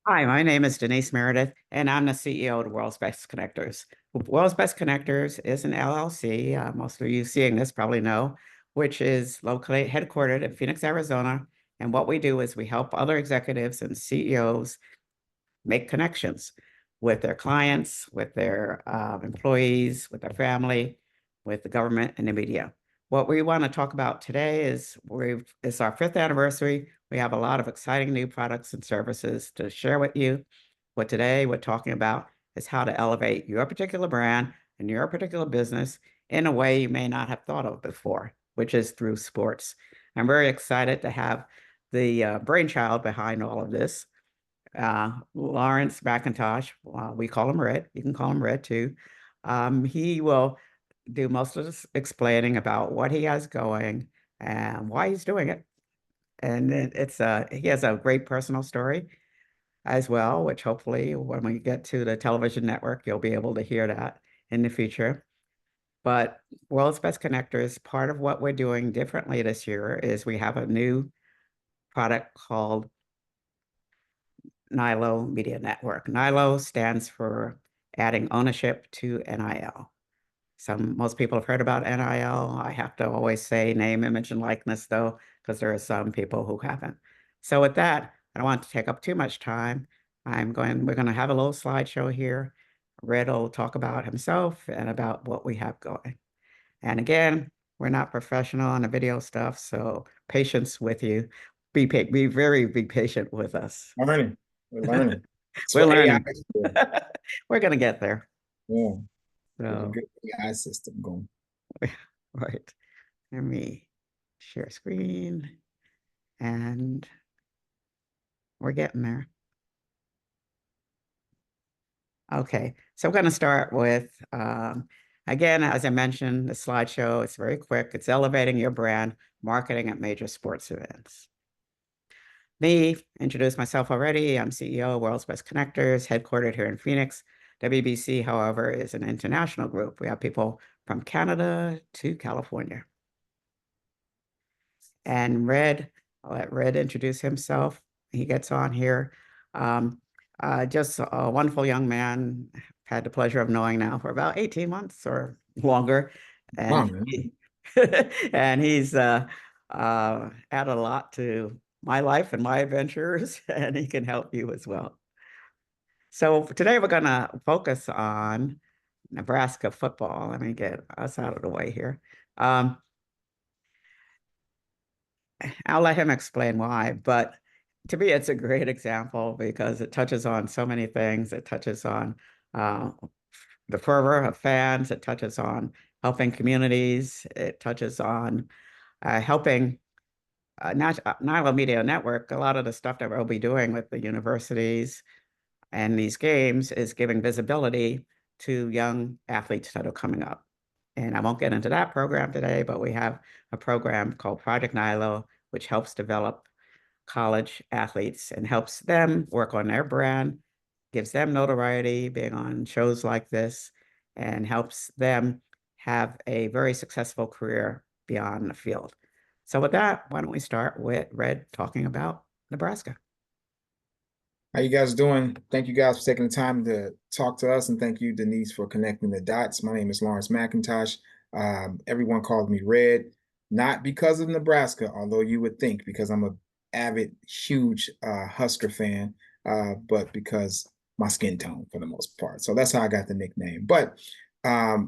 Hi, my name is Denise Meredith, and I'm the CEO of the World's Best Connectors. World's Best Connectors is an LLC. Most of you seeing this probably know, which is located headquartered in Phoenix, Arizona. And what we do is we help other executives and CEOs make connections with their clients, with their employees, with their family, with the government and the media. What we want to talk about today is it's our fifth anniversary. We have a lot of exciting new products and services to share with you. What today we're talking about is how to elevate your particular brand and your particular business in a way you may not have thought of before, which is through sports. I'm very excited to have the brainchild behind all of this, Lawrence McIntosh. We call him Red. You can call him Red too. He will do most of this explaining about what he has going and why he's doing it. And he has a great personal story as well, which hopefully when we get to the television network, you'll be able to hear that in the future. But World's Best Connectors, part of what we're doing differently this year is we have a new product called NILO Media Network. NILO stands for adding ownership to NIL. Most people have heard about NIL. I have to always say name, image, and likeness, though, because there are some people who haven't. So with that, I don't want to take up too much time. We're going to have a little slideshow here. Red will talk about himself and about what we have going. And again, we're not professional on the video stuff, so patience with you. Be patient with us. Learning. We're learning. It's We're what AI learning. is for. We're going to get there. Yeah. Get a So, good AI system going. right. Let me share screen, and we're getting there. Okay, so I'm going to start with, again, as I mentioned, the slideshow. It's very quick. It's elevating your brand, marketing at major sports events. Me, introduced myself already. I'm CEO of World's Best Connectors, headquartered here in Phoenix. WBC, however, is an international group. We have people from Canada to California. And Red, I'll let Red introduce himself. He gets on here. Um, just a wonderful young man. Had the pleasure of knowing now for about 18 months or longer. Wow, And man. and he's added a lot to my life and my adventures, and he can help you as well. So today we're going to focus on Nebraska football. Let me get us out of the way here. Um, I'll let him explain why, but to me, it's a great example because it touches on so many things. It touches on uh, the fervor of fans. It touches on helping communities. It touches on helping Nilo Media Network. A lot of the stuff that we'll be doing with the universities and these games is giving visibility to young athletes that are coming up. And I won't get into that program today, but we have a program called Project Nilo, which helps develop college athletes and helps them work on their brand, gives them notoriety being on shows like this, and helps them have a very successful career beyond the field. So with that, why don't we start with Red talking about Nebraska? How you guys doing? Thank you guys for taking the time to talk to us, and thank you, Denise, for connecting the dots. My name is Lawrence McIntosh. Everyone called me Red, not because of Nebraska, although you would think, because I'm a avid, huge Husker fan, but because my skin tone for the most part. So that's how I got the nickname. But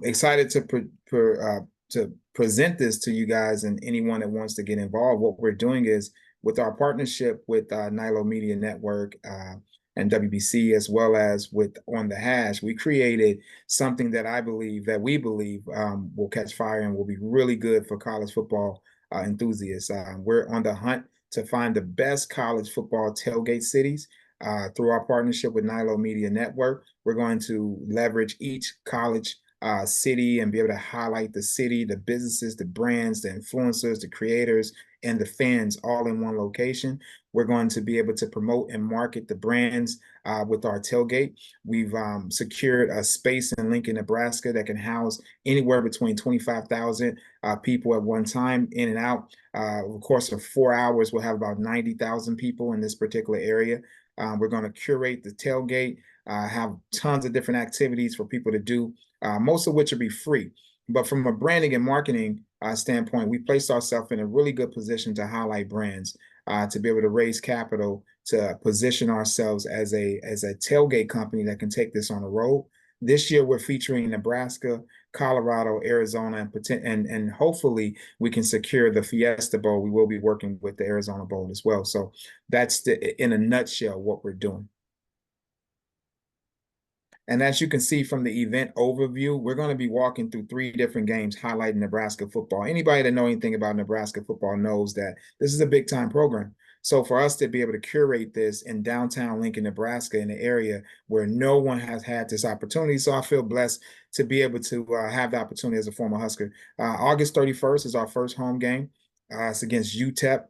excited to present this to you guys and anyone that wants to get involved. What we're doing is with our partnership with Nilo Media Network and WBC, as well as with On the Hash, we created something that we believe will catch fire and will be really good for college football enthusiasts. We're on the hunt to find the best college football tailgate cities. Through our partnership with Nilo Media Network, we're going to leverage each college city and be able to highlight the city, the businesses, the brands, the influencers, the creators, and the fans all in one location. We're going to be able to promote and market the brands with our tailgate. We've secured a space in Lincoln, Nebraska that can house anywhere between 25,000 people at one time in and out. Of the course of 4 hours, we'll have about 90,000 people in this particular area. We're going to curate the tailgate, have tons of different activities for people to do, most of which will be free. But from a branding and marketing standpoint, we placed ourselves in a really good position to highlight brands, to be able to raise capital, to position ourselves as a tailgate company that can take this on the road. This year, we're featuring Nebraska, Colorado, Arizona, and hopefully we can secure the Fiesta Bowl. We will be working with the Arizona Bowl as well. So that's in a nutshell what we're doing. And as you can see from the event overview, we're going to be walking through 3 different games highlighting Nebraska football. Anybody that knows anything about Nebraska football knows that this is a big time program. So for us to be able to curate this in downtown Lincoln, Nebraska, in an area where no one has had this opportunity, so I feel blessed to be able to have the opportunity as a former Husker. August 31st is our first home game. It's against UTEP.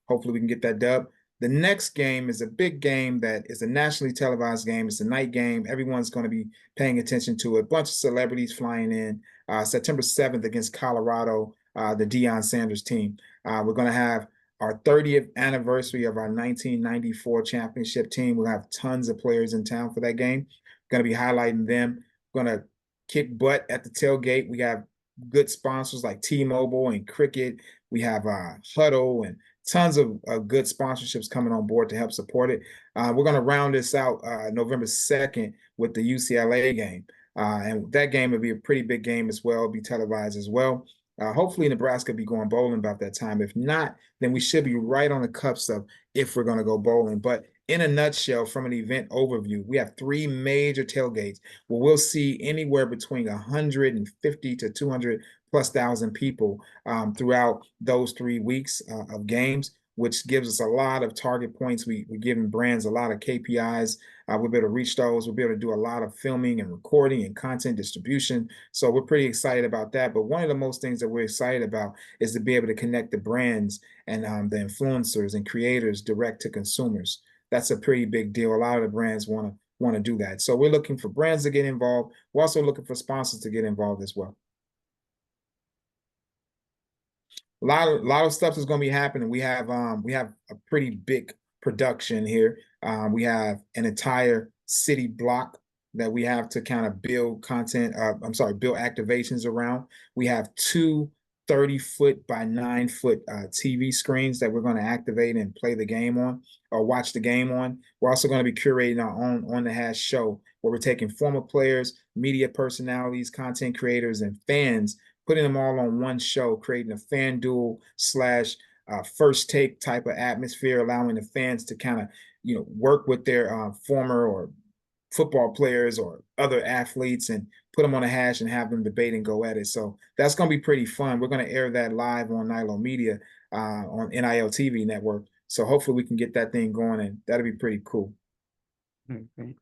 Hopefully we can get that dub. The next game is a big game that is a nationally televised game. It's a night game. Everyone's going to be paying attention to it. A bunch of celebrities flying in. September 7th against Colorado, the Deion Sanders team. We're going to have our 30th anniversary of our 1994 championship team. We'll have tons of players in town for that game. Going to be highlighting them. Going to kick butt at the tailgate. We have good sponsors like T-Mobile and Cricket. We have Huddle and tons of good sponsorships coming on board to help support it. We're going to round this out November 2nd with the UCLA game. And that game will be a pretty big game as well. It'll be televised as well. Hopefully Nebraska will be going bowling about that time. If not, then we should be right on the cusp of if we're going to go bowling. But in a nutshell, from an event overview, we have 3 major tailgates where we'll see anywhere between 150 to 200 plus thousand people throughout those 3 weeks of games, which gives us a lot of target points. We're giving brands a lot of KPIs. We'll be able to reach those. We'll be able to do a lot of filming and recording and content distribution. So we're pretty excited about that. But one of the most things that we're excited about is to be able to connect the brands and the influencers and creators direct to consumers. That's a pretty big deal. A lot of the brands want to do that. So we're looking for brands to get involved. We're also looking for sponsors to get involved as well. A lot of stuff is going to be happening. We have a pretty big production here. We have an entire city block that we have to kind of build content. Build activations around. We have 2 30-foot by 9-foot TV screens that we're going to activate and play the game on or watch the game on. We're also going to be curating our own On the Hash show where we're taking former players, media personalities, content creators, and fans, putting them all on one show, creating a fan duel slash first take type of atmosphere, allowing the fans to kind of, work with their former or football players or other athletes and put them on a hash and have them debate and go at it. So that's going to be pretty fun. We're going to air that live on Nilo Media on NIL TV network. So hopefully we can get that thing going and that'll be pretty cool. Okay.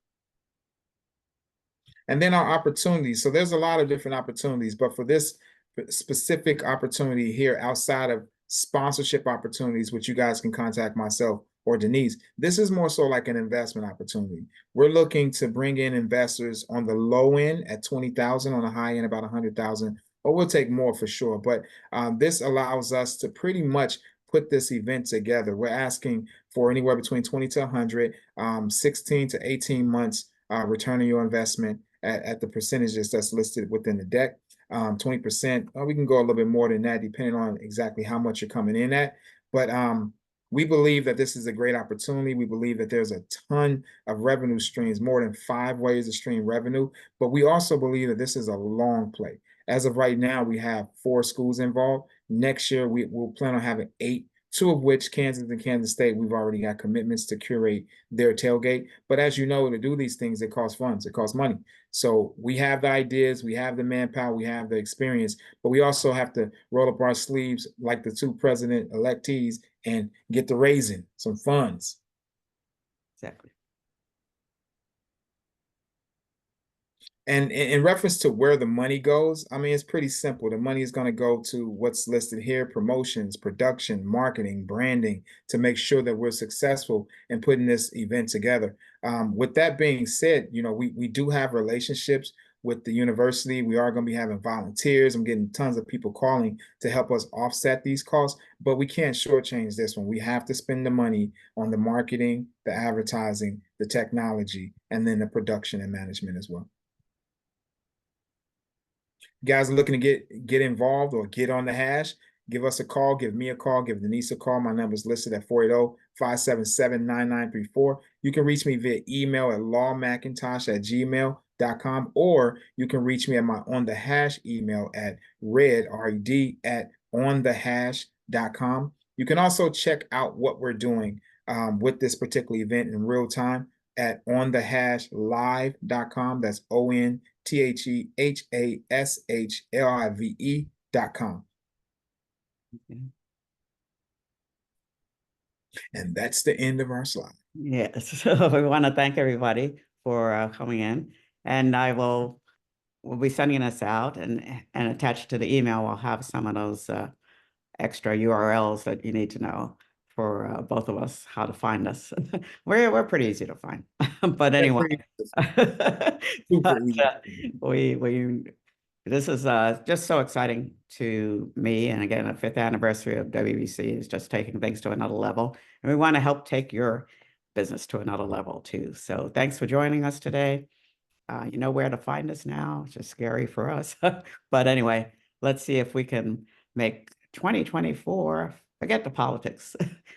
And then our opportunities. So there's a lot of different opportunities, but for this specific opportunity here outside of sponsorship opportunities, which you guys can contact myself or Denise, this is more so like an investment opportunity. We're looking to bring in investors on the low end at 20,000, on the high end about 100,000, or we'll take more for sure. But this allows us to pretty much put this event together. We're asking for anywhere between 20 to 100, 16 to 18 months return on your investment at the percentages that's listed within the deck. 20%. We can go a little bit more than that, depending on exactly how much you're coming in at. But we believe that this is a great opportunity. We believe that there's a ton of revenue streams, more than 5 ways to stream revenue. But we also believe that this is a long play. As of right now, we have 4 schools involved. Next year, we'll plan on having 8. 2 of which, Kansas and Kansas State, we've already got commitments to curate their tailgate. But as you know, to do these things, it costs funds, it costs money. So we have the ideas, we have the manpower, we have the experience, but we also have to roll up our sleeves like the 2 president electees and get the raising some funds. Exactly. And in reference to where the money goes, I mean, it's pretty simple. The money is going to go to what's listed here: promotions, production, marketing, branding, to make sure that we're successful in putting this event together. With that being said, we do have relationships with the university. We are going to be having volunteers. I'm getting tons of people calling to help us offset these costs, but we can't shortchange this one. We have to spend the money on the marketing, the advertising, the technology, and then the production and management as well. Guys are looking to get involved or get on the hash, give us a call, give me a call, give Denise a call. My number is listed at 480-577-9934. You can reach me via email at lawmcintosh@gmail.com, or you can reach me at my on the hash email at red at onthehash.com. You can also check out what we're doing with this particular event in real time at onthehashlive.com. That's onthehashlive.com. And that's the end of our slide. Yes, so we want to thank everybody for coming in, and we'll be sending this out, and attached to the email, we'll have some of those extra URLs that you need to know for both of us, how to find us. We're pretty easy to find, but anyway, Super easy. we this is just so exciting to me, and again, the 5th anniversary of WBC is just taking things to another level, and we want to help take your business to another level too. So thanks for joining us today. You know where to find us now. It's just scary for us. But anyway, let's see if we can make 2024, forget the politics.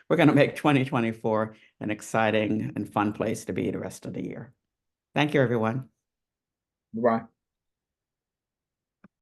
We're going to make 2024 an exciting and fun place to be the rest of the year. Thank you, everyone. Bye.